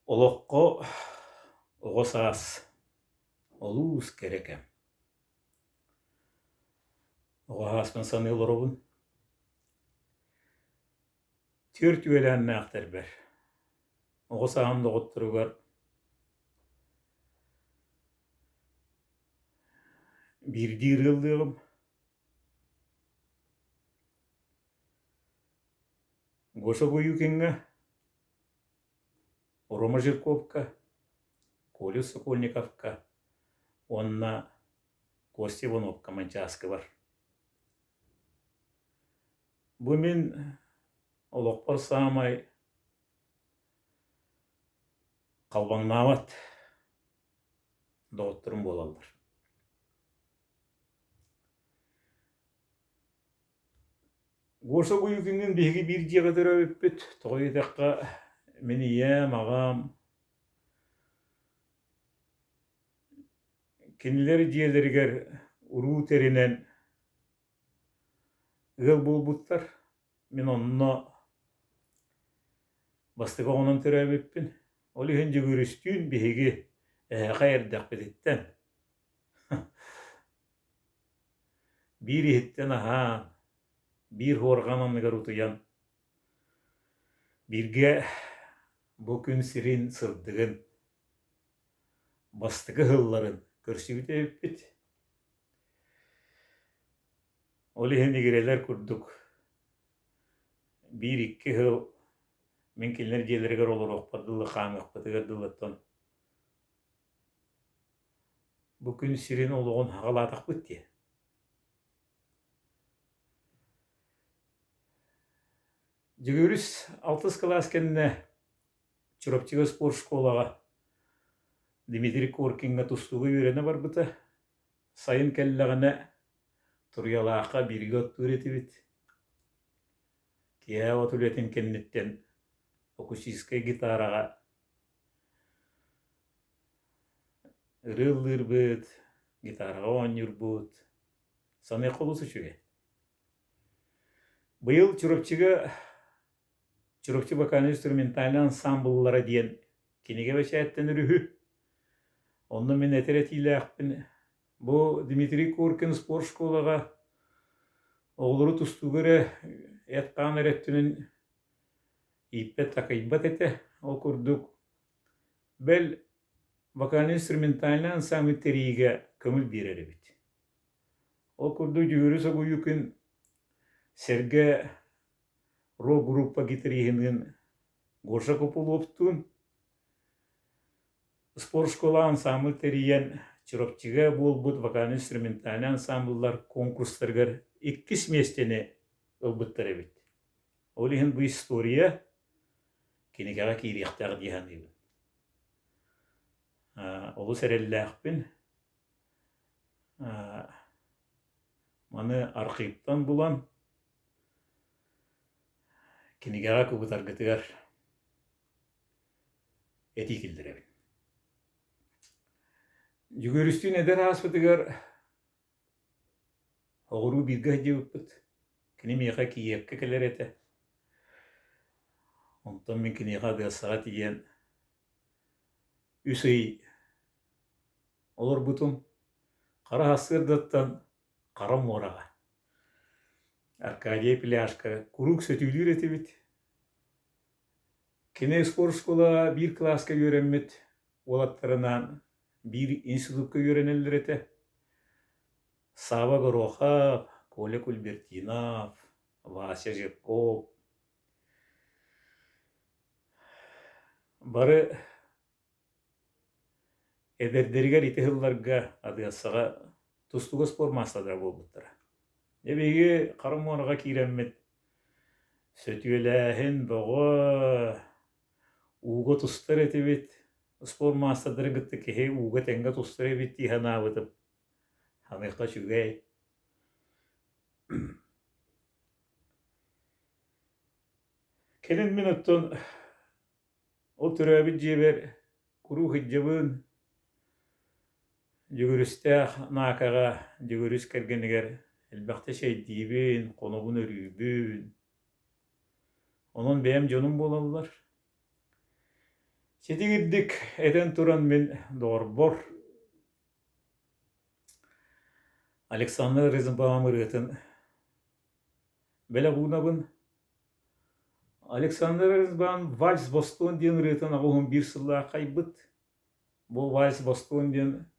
Олоққо оғосаас олуус керекем. Оғааспын санылырыбын. Төрт өйләнні ақтар бәр. Оғосағымды ғоттыруғар бірдир ғылдығым. Гоша бою кенге Рома Жирковка, Колю Сокольниковка, онна Костя Ивановка манчаскы бар. Бұ мен олықпар саамай қалбаңнават доғыттырым болалдар. Гоша бою кенген беге бір жеғадыр өппет, тоғы етаққа мені мағам кенілер жиелергер ұру терінен ғыл болбуттар. Мен онына бастыға онын түрі өппін. Олы хенде көрістүйін беге қайырдақ бедеттен. Bir еттен ахан, bir хорғананығар ұтыян. Бірге бүкін сирин сырдығын, бастығы ғылларын көрсігіте өппет. Олы хенде керелер күрдік. Bir-iki ғыл мен келінер желергер олар оқпадылы қаңық бітігерділіттен. Бүкін сирин олығын ғалатақ бітті. Жүгіріс 6 класс кенне Чураптига спорт школаға Дмитрий Коркинға тұстуғы үйрені бар бұты. Сайын кәлліғіне тұрялаққа бірге өттір еті бет. Кия отулетін кеннеттен акустический гитараға ырылыр бұд, гитараға оныр бұд. Саны қолысы шүге. Бұйыл Чураптига вокально-инструментальный ансамбллары дейін кенеге бәшәттен үрігі. Онны мен әтіретейлі ақпын. Бұл Дмитрий Коркин спорт школаға оғылыры тұстуғыры әтқан әреттінің иппет тақайбат әті. Ол күрдік. Бәл вокально-инструментальный ансамбль терейге көміл берері бет. Ол күрдік жүгірі соғы үйкін Серге рок-группа гитарихінің Гоша Копуловтун спорт школа ансамбль терейен Чураптига болбут вокально-инструментальный ансамбльлар конкурстаргар 2 местені ылбыттар бит. Олихин бұл история кенегаға кейрияқтағы дейхан дейбін. Олы сәрелі ақпен маны арқиптан бұлан кенегаға көбітар гітігар әті келдіребін. Жүгірістің әдер аспытығар оғыру біргі әде өппіт. Кенемеға кейепке келер әті. Онтан мен кенеға дығасыға тиген үсей олар бұтым қара асырдаттан қара мораға. Аркадия Пляшка курук сөтүлүр етебет. Кене спорт школа 1 класска үйренмет. Олаттарынан 1 институтка үйренелер еті. Сава Горохов, Коля Кульбертинов, Вася Жирков. Бары эдердергер итехылларга адыясыға тұстуға спор масадар болбыттыра. Ебеге қарымуаныға кейренмет. Сөтүеләхін бұғы уғы тұстыр еті бет. Спор масадыр ғытты кеге уғы тәңгі тұстыр ебет дейхана бұтып. Ханыққа шүгәй. Кенін минуттон ол түрәбіт жебер күру хыджабын жүгірісті нақаға жүгіріс кәргенігер Elbette deyibin, konubun örübün. Onun benim canım bolalılar. Сетигиддик этен туран мен дорбор Александр Розенбаум ырытын беле гунабын. Александр Розенбаум вальс бостон диен ырытын агуһун бир сылла кайбыт. Бу вальс бостон диен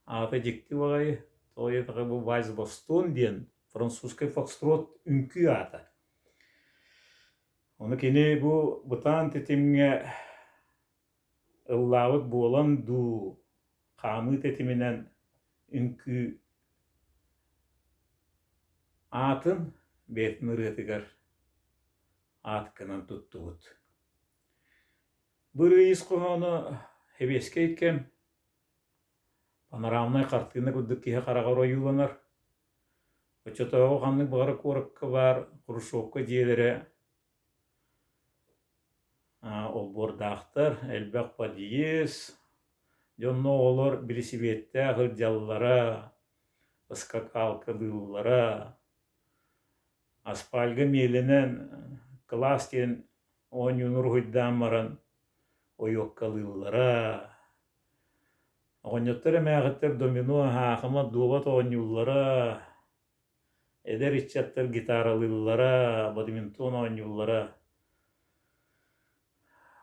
аты жекти багай. Тоетага бу вальс бостон диен французский фокстрот үнкү ата. Оны кини бу бутан тетимге ыллабыт болан ду камы тетиминен үнкү атын бетин ырытыгар ат кынан туттубут. Бырыйыс коһону хебеске иткем панорамный картина курдук киһи карагар оюланар. Очотоого ханнык бары коракка бар Хрущевка диелере олбордактар элбек подъезд жонно олор билисибетте хырдяллара скакалкадыллара аспальга меленен кластен онюнур хуйдамаран ойоккалыллара огоньоттар эмээхеттер домино хаахыма дуобат онюллара эдер иччаттар гитаралыллара бадминтон онюллара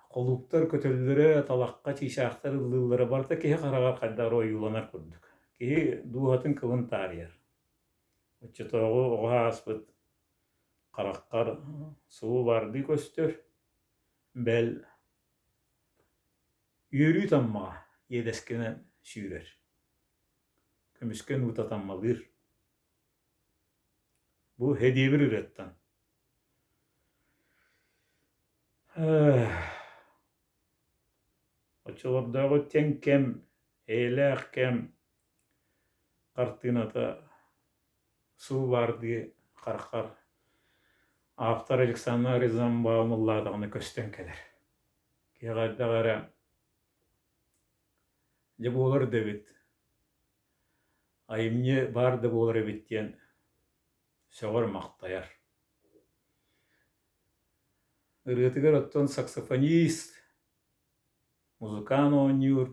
колуптар көтөллөрө талакка чишаактар ыллыллара барта киһи карагар кайдар оюланар курдук. Киһи дуухатын кылын таарыяр. Оччотоого оҕааспыт караккар суу барды көстөр бэл үөрүү таммаға иэдэскенен сүүрэр. Көмүскен ута таммалыр. Бу хедиебир үреттан. Очолордоого тең кем, эйлээх кем картината суу барды караккар автор Александр Розенбаум ыллаатаҕына көстөн келер. Киэҕайдағара же буолар дэбит. Айымне бар да буолар эбиттен сөҕөр мактаяр. Ырыатыгар оттон саксофонист, музыкан оонньуур,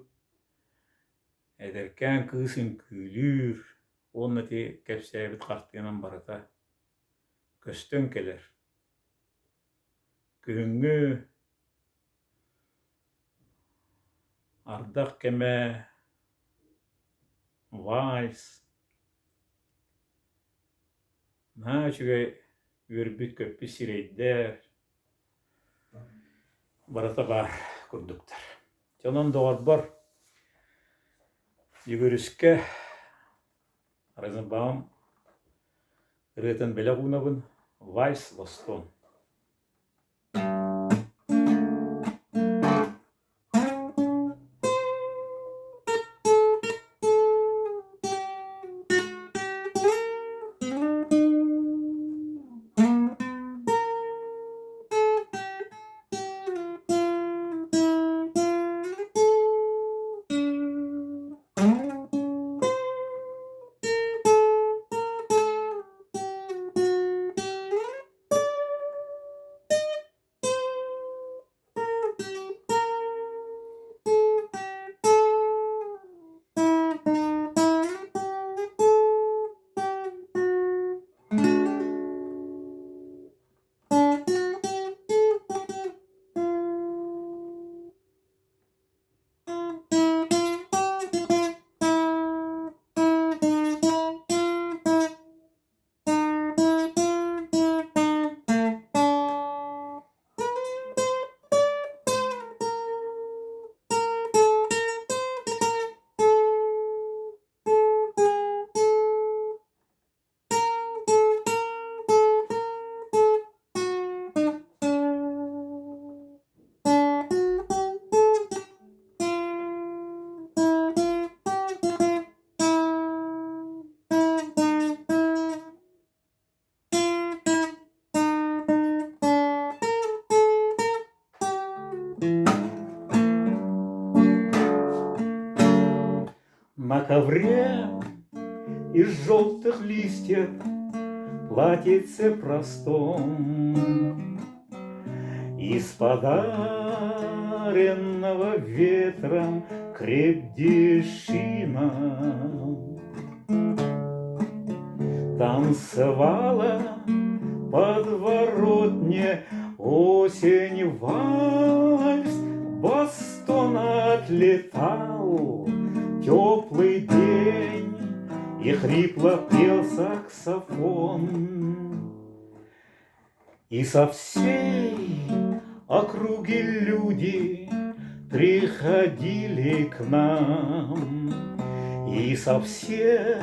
эдеркэн кыысын күүлүүр, онна ти кэпсээбит картинан барыта көстөн келер. Күһүҥҥү ардах кэмэ вальс наачугай үөрбүт көппү сирейдер барата бар курдуктар. Жонон доорбор югөрүскэ Розенбаум ырыатын беле гунабын вальс бостон. На ковре из желтых листьев платьице простом, Из подаренного ветром крепдешина танцевала подворотне осень вальс, Бостон отлетал теплый день, и хрипло пел саксофон. И со всей округи люди приходили к нам, и со всех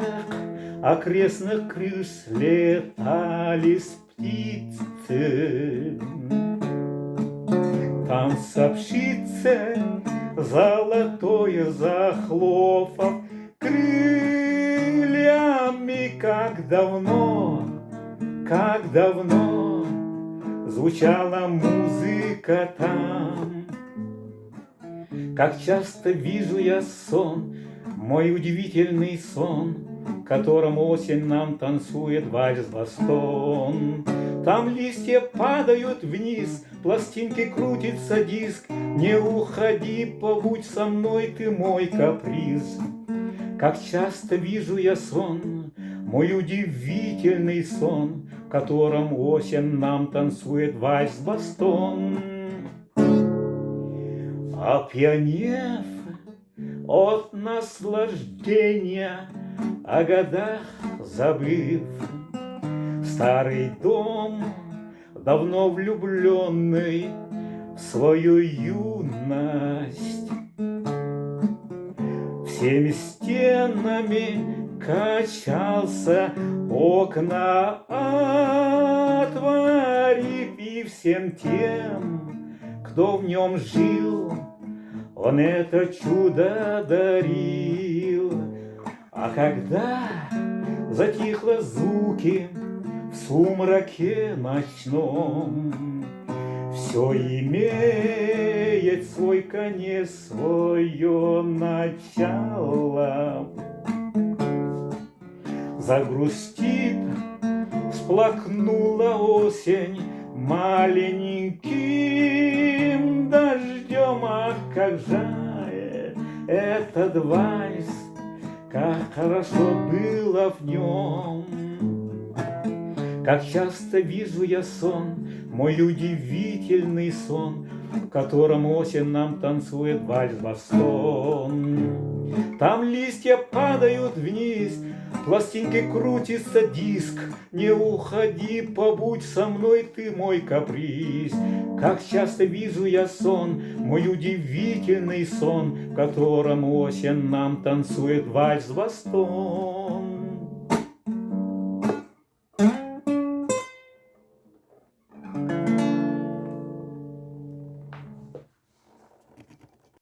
окрестных крыш слетались птицы. Танцовщицы золотое захлопав крыльями, как давно звучала музыка там. Как часто вижу я сон, мой удивительный сон, в котором осень нам танцует вальс-бостон. Там листья падают вниз, пластинки крутится диск. Не уходи, побудь со мной, ты мой каприз. Как часто вижу я сон, мой удивительный сон, в котором осень нам танцует вальс-бостон. Опьянев от наслаждения, о годах забыв, старый дом, давно влюбленный в свою юность, всеми стенами качался, окна отворив, и всем тем, кто в нем жил, он это чудо дарил. А когда затихло звуки в сумраке ночном, все имеет свой конец, свое начало. Загрустит, всплакнула осень маленьким дождем. Ах, как жаль этот вальс, как хорошо было в нем. Как часто вижу я сон, мой удивительный сон, в котором осень нам танцует вальс-бостон. Там листья падают вниз, пластинки крутится диск. Не уходи, побудь со мной, ты мой каприз. Как часто вижу я сон, мой удивительный сон, в котором осень нам танцует вальс-бостон.